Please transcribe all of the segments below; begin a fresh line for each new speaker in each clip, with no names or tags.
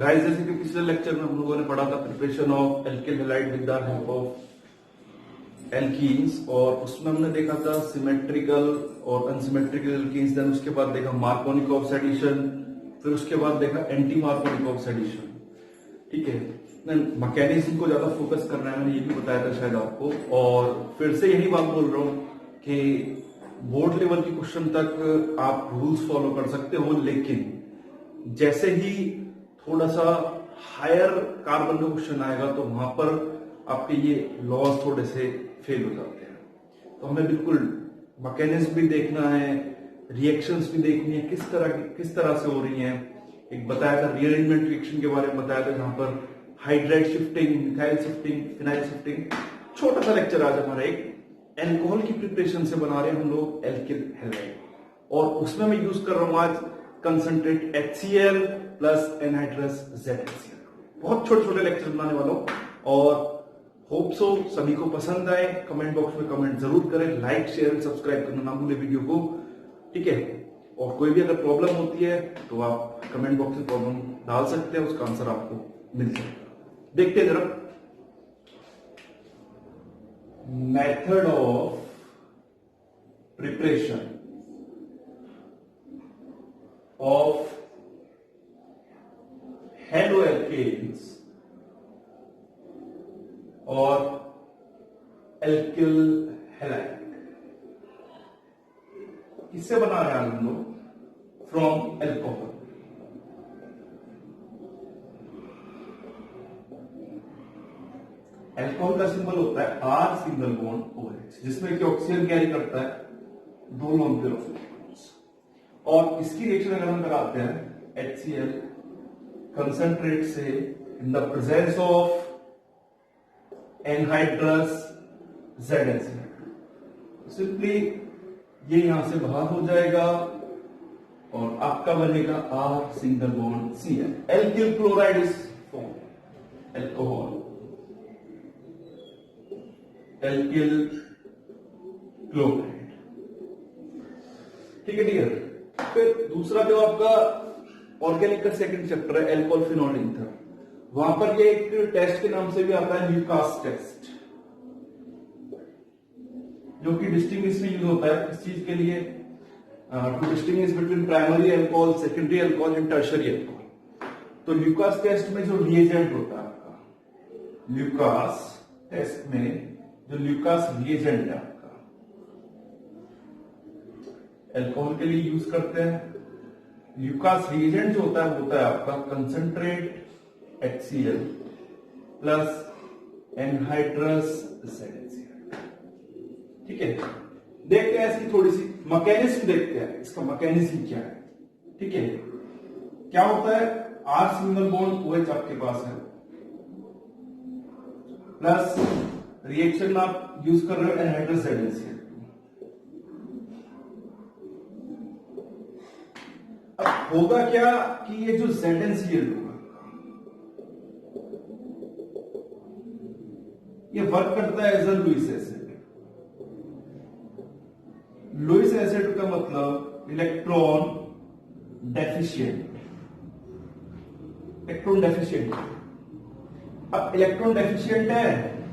Guys, जैसे कि पिछले लेक्चर में हम लोगों ने पढ़ा था preparation of alkyl halide with the help of alkenes, और उसमें हमने देखा था सिमेट्रिकल और अनसिमेट्रिकल एल्कीन्स। देन उसके बाद देखा मार्कोनिक ऑक्सीडेशन, फिर उसके बाद देखा एंटी मार्कोनिक ऑक्सीडेशन। ठीक है, मैकेनिज्म को ज्यादा फोकस करना है, मैंने ये भी बताया था शायद आपको। और फिर से यही बात बोल रहा हूं कि बोर्ड लेवल के क्वेश्चन तक आप रूल्स फॉलो कर सकते हो, लेकिन जैसे ही थोड़ा सा हायर कार्बन का क्वेश्चन आएगा तो वहां पर आपके ये लॉज थोड़े से फेल हो जाते हैं। तो हमें बिल्कुल मैकेनिज्म भी देखना है, रिएक्शंस भी देखनी है, किस तरह से हो रही हैं। एक बताया था रीअरेंजमेंट रिएक्शन के बारे में बताया था, जहां पर hydride shifting, methyl shifting, phenyl shifting. छोटा सा लेक्चर आज हमारा एक एल्कोहल की प्रिपरेशन से बना रहे हैं हम लोग एल्किल हैलाइड, और उसमें मैं यूज कर रहा हूं आज concentrate HCl plus anhydrous ZHCl। बहुत छोटे छोटे लेक्चर बनाने वाला हूं, और होप सो सभी को पसंद आए। कमेंट बॉक्स में कमेंट जरूर करें, लाइक शेयर सब्सक्राइब करना ना भूले वीडियो को। ठीक है, और कोई भी अगर प्रॉब्लम होती है तो आप कमेंट बॉक्स में प्रॉब्लम डाल सकते हैं, उसका आंसर आपको मिल सकता है। देखते हैं जरा method of preparation of haloalkanes और एल्किल हैलाइड। किससे बना रहे हैं हम लोग? From alcohol. एल्कोहल का सिंबल होता है R सिंगल बॉन्ड OH, जिसमें कि ऑक्सीजन कैरी करता है 2 लोन पेयर ऑफ इलेक्ट्रॉन्स। और इसकी रिएक्शन अगर हम लगाते हैं HCl कंसंट्रेट से in the presence of anhydrous ZnCl, simply ये यहां से बाहर हो जाएगा और आपका बनेगा R single bond Cl। Alkyl chloride is form, alcohol alkyl chloride. ठीक है डियर। फिर दूसरा जो आपका ऑर्गेनिक का सेकंड चैप्टर है एल्कोहल फिनॉल ईथर, वहां पर ये एक टेस्ट के नाम से भी आता है ल्यूकास टेस्ट, जो कि डिस्टिंग्विश में यूज होता है इस चीज के लिए, to distinguish between primary alcohol, secondary alcohol and tertiary alcohol. तो ल्यूकास टेस्ट में जो रिएजेंट होता है आपका, ल्यूकास टेस्ट में जो ल्यूकास रिएजेंट है अल्कोहल के लिए यूज करते हैं, ल्यूकास रिएजेंट जो होता है आपका concentrate HCl plus anhydrous ZnCl। ठीक है, देखते हैं इसकी थोड़ी सी मैकेनिज्म, देखते हैं इसका मैकेनिज्म क्या है। ठीक है, क्या होता है? R सिंगल बॉन्ड OH आपके पास है, प्लस रिएक्शन में आप यूज कर रहे हो एनहाइड्रस ZnCl। अब होगा क्या कि ये जो ZnCl होगा ये वर्क करता है as a Lewis acid. Lewis acid का मतलब इलेक्ट्रॉन डेफिशिएंट, इलेक्ट्रॉन डेफिशिएंट। अब इलेक्ट्रॉन डेफिशिएंट है,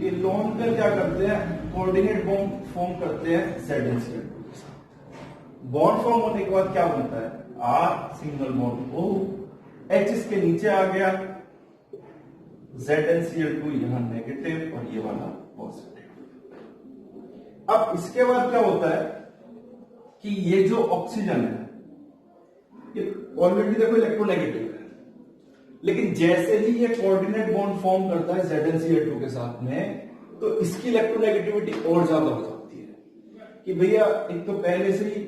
ये लोन पेयर क्या करते हैं? कोऑर्डिनेट बॉन्ड फॉर्म करते हैं ZnCl। बॉन्ड फॉर्म होने के बाद क्या बनता है? R single bond O, H इसके नीचे आ गया, ZnCl2 यहां नेगेटिव और ये वाला पॉजिटिव। अब इसके बाद क्या होता है कि ये जो ऑक्सीजन है ये ऑलरेडी देखो इलेक्ट्रोनेगेटिव है, लेकिन जैसे ही ये कोऑर्डिनेट बॉन्ड फॉर्म करता है ZnCl2 के साथ में, तो इसकी इलेक्ट्रोनेगेटिविटी और ज्यादा हो जाती है कि भैया एक तो पहले से ही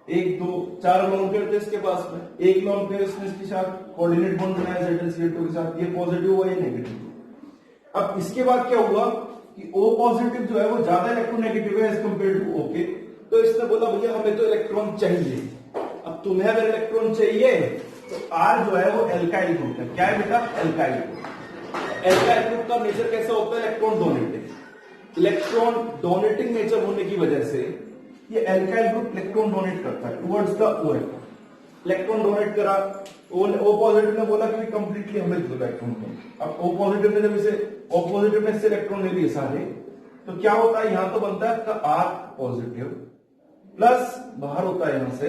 1 2 4 लोन पेयर थे इसके पास में, एक लोन पेयर इसने इसके साथ कोऑर्डिनेट बॉन्ड बनाया ZnCl2 के साथ, ये पॉजिटिव हुआ, ये नेगेटिव। अब इसके बाद क्या हुआ कि O पॉजिटिव जो है वो ज्यादा इलेक्ट्रोनेगेटिव है एज कंपेयर टू O के, तो इसने बोला भैया हमें तो इलेक्ट्रॉन चाहिए। अब तुम्हें अगर इलेक्ट्रॉन चाहिए तो R जो है वो एल्काइल ग्रुप है। क्या है बेटा? Alkyl group. एल्काइल ग्रुप का नेचर कैसा होता है? Electron donating. Electron donating nature होने की वजह से ये एल्काइल ग्रुप इलेक्ट्रॉन डोनेट करता है towards the OH। Electron donate करा, ओ पॉजिटिव ने बोला कि कंप्लीटली हमें दो इलेक्ट्रॉन दो। अब ओ पॉजिटिव ने जब इसे ओ पॉजिटिव ने इससे इलेक्ट्रॉन ले लिए सारे, तो क्या होता है, यहां तो बनता है आपका आर पॉजिटिव प्लस बाहर होता है यहां से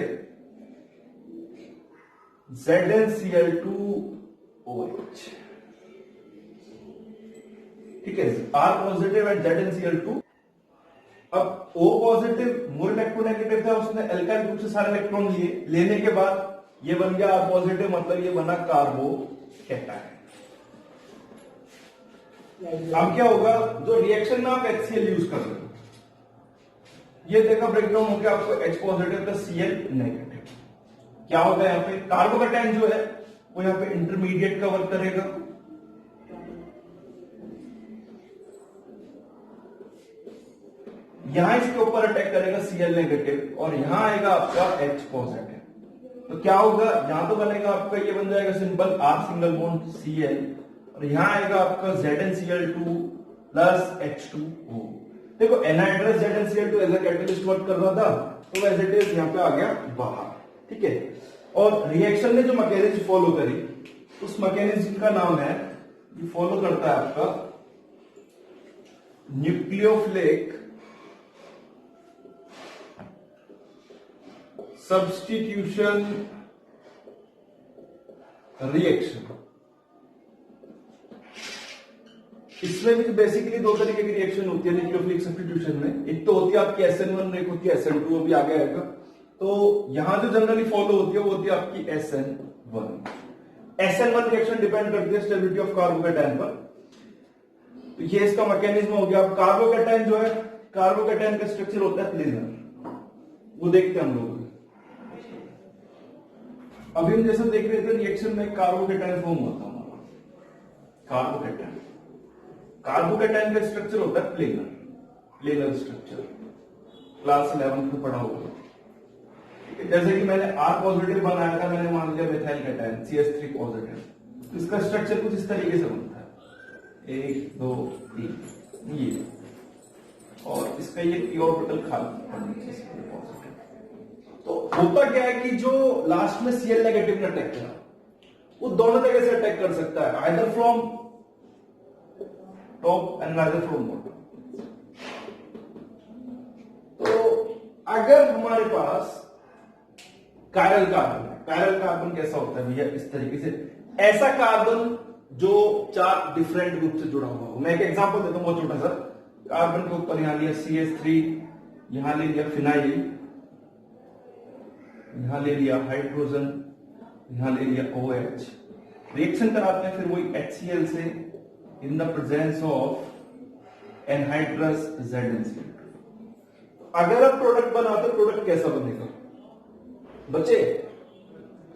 ZnCl2OH। ठीक है, आर पॉजिटिव एंड ZnCl2। अब O पॉजिटिव मोर इलेक्ट्रोनेगेटिव था, उसने एल्काइल ग्रुप से सारे इलेक्ट्रॉन लिए, लेने के बाद ये बन गया R पॉजिटिव, मतलब ये बना कार्बोकैटायन। अब क्या होगा, जो रिएक्शन में आप HCl यूज कर रहे हो, ये देखा ब्रेकडाउन हो गया आपको H positive plus Cl negative. क्या होगा यहाँ पे, कार्बोकैटायन जो है वो यहाँ पे इंटरमीडिएट कवर करेगा, यहां इसके ऊपर अटैक करेगा Cl नेगेटिव, और यहां आएगा आपका H पॉजिटिव। तो क्या होगा, यहां तो बनेगा आपका, ये बन जाएगा simple R single bond Cl, और यहां आएगा आपका ZnCl2 प्लस H2O। देखो anhydrous ZnCl2 as a catalyst work कर रहा था, तो एज इट इज यहां पे आ गया बाहर। ठीक है, और रिएक्शन ने जो मैकेनिज्म फॉलो करी, उस मैकेनिज्म का नाम है, ये फॉलो करता है आपका न्यूक्लियोफिलिक सब्स्टिट्यूशन रिएक्शन। इसमें भी बेसिकली दो तरीके की रिएक्शन होती है न्यूक्लियोफिलिक सब्स्टिट्यूशन में, एक तो होती है आपकी SN1, एक होती है SN2, वो भी आगे आएगा। तो यहां जो जनरली फॉलो होती है वो होती है आपकी SN1। SN1 रिएक्शन डिपेंड करती है स्टेबिलिटी ऑफ कार्बोकैटायन पर। तो ये इसका मैकेनिज्म हो गया। अब कार्बोकैटायन जो है, कार्बोकैटायन का स्ट्रक्चर होता है प्लेनर, वो देखते हैं हम लोग। अभी हम जैसे देख रहे थे रिएक्शन में कार्बोकैटायन फॉर्म होता है हमारा, कार्बोकैटायन का स्ट्रक्चर होता है प्लेनर स्ट्रक्चर, क्लास 11 में पढ़ा होगा। जैसे कि मैंने R पॉजिटिव बनाया था, मैंने मान लिया मिथाइल कैटायन CH3 पॉजिटिव, तो इसका स्ट्रक्चर कुछ इस तरीके से बनता है, 1 2 3 ये, और इसका ये p ऑर्बिटल खाली। तो होता क्या है कि जो लास्ट में Cl नेगेटिव ने अटैक किया, वो दोनों तरह से अटैक कर सकता है, either from top and either from bottom. तो अगर हमारे पास कायरल कार्बन कैसा होता है भैया, इस तरीके से, ऐसा कार्बन जो 4 डिफरेंट ग्रुप से जुड़ा हुआ हो। मैं एक एग्जांपल देता हूं बहुत छोटा सा। कार्बन के ऊपर यहां लिया CH3, यहां ले लिया फिनाइल, यहां ले लिया हाइड्रोजन, यहां ले लिया OH। रिएक्शन कराते हैं फिर वही HCl से in the presence of anhydrous ZnCl2। अगर आप प्रोडक्ट बनाते, प्रोडक्ट कैसा बनेगा बच्चे,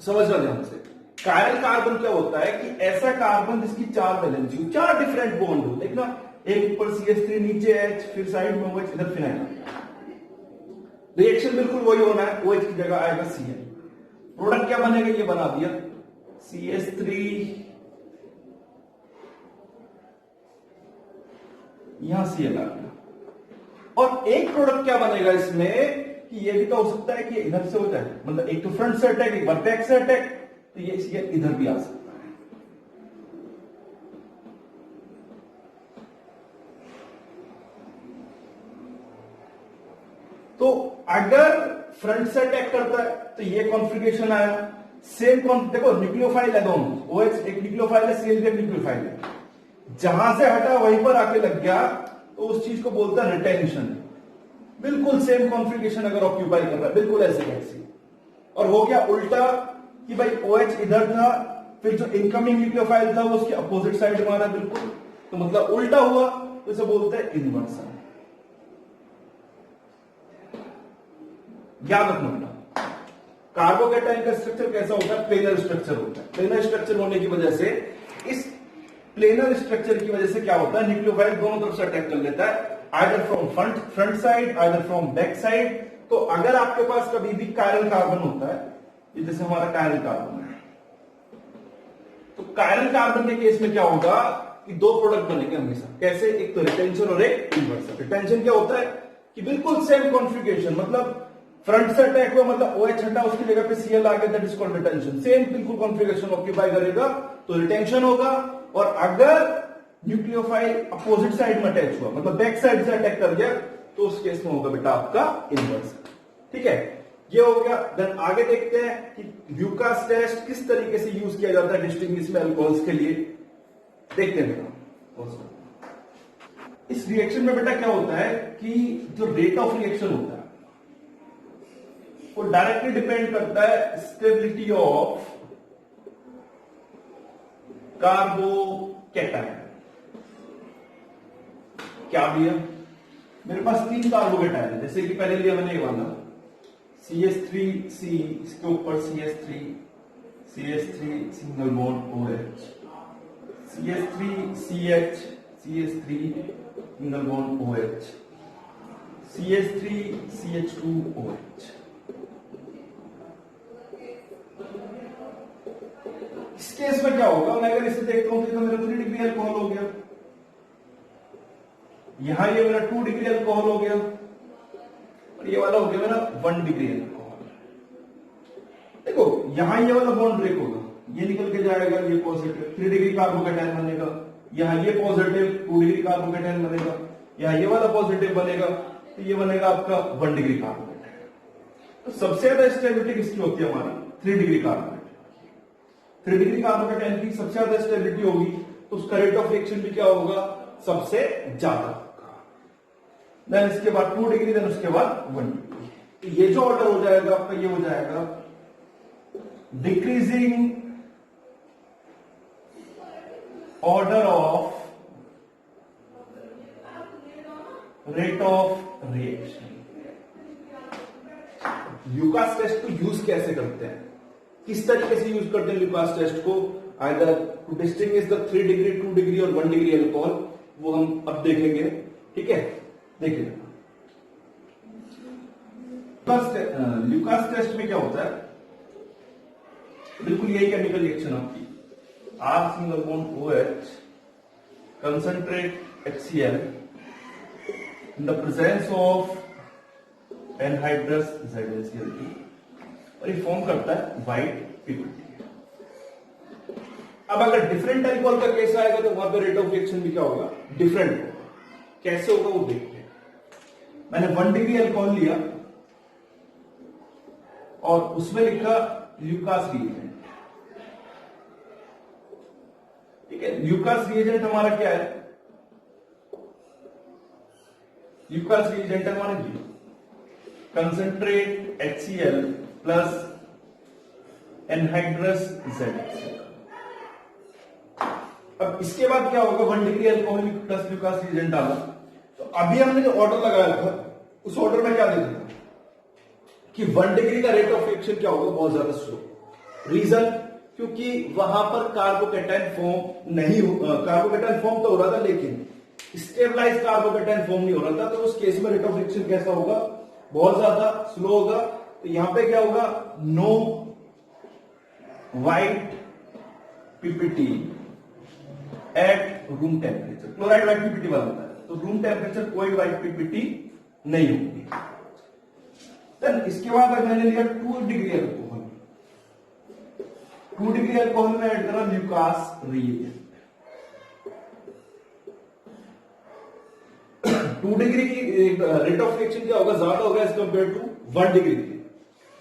समझना ध्यान से। कायरल कार्बन क्या होता है कि ऐसा कार्बन जिसकी 4 वैलेंसी हो, 4 डिफरेंट बॉन्ड हो। देखना, एक ऊपर CH3, नीचे H, फिर साइड में OH, इधर फिनाइल। रिएक्शन बिल्कुल वही होना है, OH की जगह आएगा Cl। प्रोडक्ट क्या बनेगा, ये बना दिया CH3, यहां Cl आ गया। और एक प्रोडक्ट क्या बनेगा इसमें कि ये भी तो हो सकता है कि इधर से हो जाए, मतलब एक तो फ्रंट से अटैक, एक बार बैक से अटैक, तो ये Cl इधर भी आ सकता है। तो अगर फ्रंट से अटैक करता है तो ये कॉन्फ़िगरेशन आया। सेम देखो, न्यूक्लियोफाइल है दोनों, OH एक न्यूक्लियोफाइल है, Cl भी एक न्यूक्लियोफाइल है। जहां से हटा वहीं पर आके लग गया, तो उस चीज को बोलता है रिटेंशन। बिल्कुल सेम कॉन्फ़िगरेशन अगर ऑक्यूपाई कर रहा है, बिल्कुल ऐसे कैसे, और हो गया उल्टा कि भाई OH इधर था, फिर जो इनकमिंग न्यूक्लियोफाइल था वो उसके अपोजिट साइड में आ रहा है, बिल्कुल, तो मतलब उल्टा हुआ, तो इसे बोलते हैं इन्वर्सन। याद रखना, कार्बोकैटायन का स्ट्रक्चर कैसा होता है, प्लेनर स्ट्रक्चर होता है। प्लेनर स्ट्रक्चर होने की वजह से, इस प्लेनर स्ट्रक्चर की वजह से क्या होता है, न्यूक्लियोफाइल दोनों तरफ से अटैक कर लेता है, either from front side, either from back side. तो अगर आपके पास कभी भी कायरल कार्बन होता है, ये जैसे हमारा कायरल कार्बन है, तो कायरल कार्बन के केस में क्या होगा कि 2 प्रोडक्ट बनेंगे हमेशा। कैसे, एक तो रिटेंशन और एक इन्वर्सन। रिटेंशन क्या होता है कि बिल्कुल सेम कॉन्फ़िगरेशन, मतलब फ्रंट से अटैक हुआ मतलब OH हटा, उसकी जगह पे Cl आ गया, that is called retention. Same बिल्कुल कॉन्फ़िगरेशन ऑक्यूपाई करेगा तो रिटेंशन होगा। और अगर न्यूक्लियोफाइल अपोजिट साइड में अटैच हुआ मतलब बैक साइड से अटैक कर गया तो उस केस में होगा बेटा आपका इनवर्स। ठीक है, ये हो गया। देन आगे देखते हैं कि ल्यूकास टेस्ट किस तरीके से यूज किया जाता है डिस्टिंग्विश में अल्कोहल्स के लिए। देखते हैं बेटा इस रिएक्शन में बेटा क्या होता है कि जो रेट ऑफ रिएक्शन होता है वो डायरेक्टली डिपेंड करता है स्टेबिलिटी ऑफ कार्बोकैटायन। क्या भैया, मेरे पास 3 कार्बोकैटायन है, जैसे कि पहले लिया मैंने ये वाला CH3C, इसके ऊपर CH3 single bond OH, CH3CH, CH3 single bond OH, CH3CH2OH। इस केस में क्या होगा, मैं अगर इसे देखता हूं तो मेरा 3 डिग्री अल्कोहल हो गया, यहां ये मेरा 2 डिग्री अल्कोहल हो गया और ये वाला हो गया मेरा 1 डिग्री अल्कोहल। देखो यहां ये वाला बॉन्ड ब्रेक होगा, ये निकल के जाएगा, ये पॉजिटिव 3 डिग्री कार्बोकैटायन बनेगा, यहां ये पॉजिटिव 2 डिग्री कार्बोकैटायन बनेगा, यहां ये वाला पॉजिटिव बनेगा तो ये बनेगा आपका 1 डिग्री कार्बोकैटायन। तो सबसे ज्यादा स्टेबिलिटी किसकी होती है हमारी 3 डिग्री कार्बोकैटायन। 3 डिग्री कार्बोकैटायन की सबसे ज्यादा स्टेबिलिटी होगी तो उसका रेट ऑफ रिएक्शन भी क्या होगा, सबसे ज्यादा होगा। देन इसके बाद 2 डिग्री, देन उसके बाद 1 डिग्री। तो ये जो ऑर्डर हो जाएगा आपका, ये हो जाएगा decreasing order of rate of reaction. Lucas test को यूज कैसे करते हैं, किस तरीके से यूज करते हैं ल्यूकास टेस्ट को, either to distinguish the 3 degree 2 degree और 1 डिग्री अल्कोहल, वो हम अब देखेंगे। ठीक है, देखिए ल्यूकास टेस्ट में क्या होता है, बिल्कुल यही केमिकल रिएक्शन आपकी, R single bond OH concentrate HCl in the presence of anhydrous ZnCl2 और ये फॉर्म करता है व्हाइट पीपीटी। अब अगर डिफरेंट अल्कोहल का केस आएगा तो वहां पे रेट ऑफ रिएक्शन भी क्या होगा, डिफरेंट होगा। कैसे होगा वो देखते हैं। मैंने 1 डिग्री अल्कोहल लिया और उसमें लिखा ल्यूकास रिएजेंट। ठीक है, ल्यूकास रिएजेंट हमारा क्या है, ल्यूकास रिएजेंट हमारा जी concentrate HCl plus anhydrous ZnCl। अब इसके बाद क्या होगा, 1 degree alcohol plus Lucas reagent डाला, तो अभी हमने जो ऑर्डर लगाया था उस ऑर्डर में क्या देखा था कि 1 डिग्री का रेट ऑफ रिएक्शन क्या होगा, बहुत ज्यादा स्लो। रीजन, क्योंकि वहां पर कार्बोकैटायन फॉर्म नहीं कार्बोकैटायन फॉर्म तो हो रहा था लेकिन स्टेबलाइज कार्बोकैटायन फॉर्म नहीं हो रहा था, तो उस केस में रेट ऑफ रिएक्शन कैसा होगा, बहुत ज्यादा स्लो होगा। तो यहां पे क्या होगा, no white PPT at room temperature. Chloride white PPT वाला होता है, तो रूम टेम्परेचर कोई व्हाइट पीपीटी नहीं होगी। देन इसके बाद अगर मैंने लिया 2 डिग्री अल्कोहल, 2 डिग्री अल्कोहल में ऐड करा ल्यूकास रिएजेंट। 2 डिग्री की रेट ऑफ रिएक्शन क्या होगा, ज्यादा होगा एज कंपेयर टू 1 डिग्री की।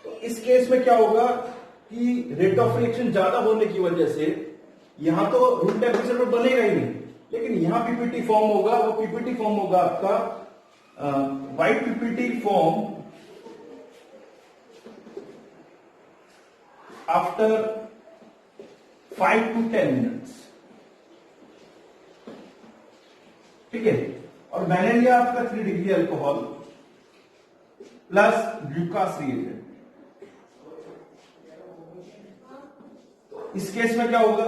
तो इस केस में क्या होगा कि रेट ऑफ रिएक्शन ज्यादा होने की वजह से यहां तो रूम टेम्परेचर पर बनेगा ही नहीं, लेकिन यहां पीपीटी फॉर्म होगा। वो पीपीटी फॉर्म होगा आपका white PPT form after 5 to 10 minutes. ठीक है, और मैंने लिया आपका 3 डिग्री अल्कोहल प्लस ग्लूकास रिएजेंट। इस केस में क्या होगा,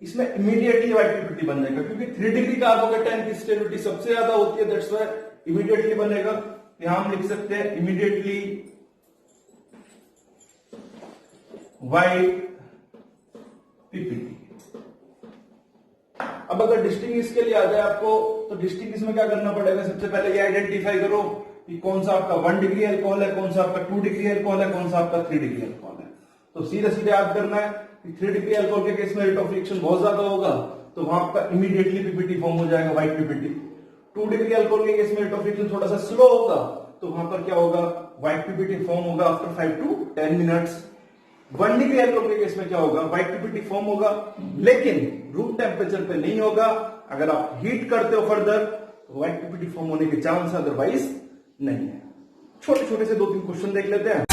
इसमें इमीडिएटली व्हाइट पीपीटी बन जाएगा, क्योंकि 3 डिग्री कार्बोकैटायन की स्टेबिलिटी सबसे ज्यादा होती है, दैट्स व्हाई इमीडिएटली बनेगा। यहां हम लिख सकते हैं इमीडिएटली व्हाइट पीपीटी। अब अगर डिस्टिंग्विश के लिए आ जाए आपको, तो डिस्टिंग्विश में क्या करना पड़ेगा, सबसे पहले ये आइडेंटिफाई करो कि कौन सा आपका 1 डिग्री अल्कोहल है, कौन सा आपका 2 डिग्री अल्कोहल है, कौन सा आपका 3 डिग्री अल्कोहल है। तो सीधे सीधे याद करना है कि 3 डिग्री अल्कोहल के केस में रेट ऑफ रिएक्शन बहुत ज्यादा होगा, तो वहां आपका इमीडिएटली पीपीटी फॉर्म हो जाएगा, व्हाइट पीपीटी। 2 डिग्री अल्कोहल के केस में रेट ऑफ रिएक्शन थोड़ा सा स्लो होगा, तो वहां पर क्या होगा, व्हाइट पीपीटी फॉर्म होगा after 5 to 10 minutes. 1 degree alcohol के केस में क्या होगा, व्हाइट पीपीटी फॉर्म होगा, लेकिन रूम टेम्परेचर पे नहीं होगा। अगर आप हीट करते हो फर्दर तो व्हाइट पीपीटी फॉर्म होने के चांस, अदरवाइज नहीं है। छोटे छोटे से 2-3 क्वेश्चन देख लेते हैं।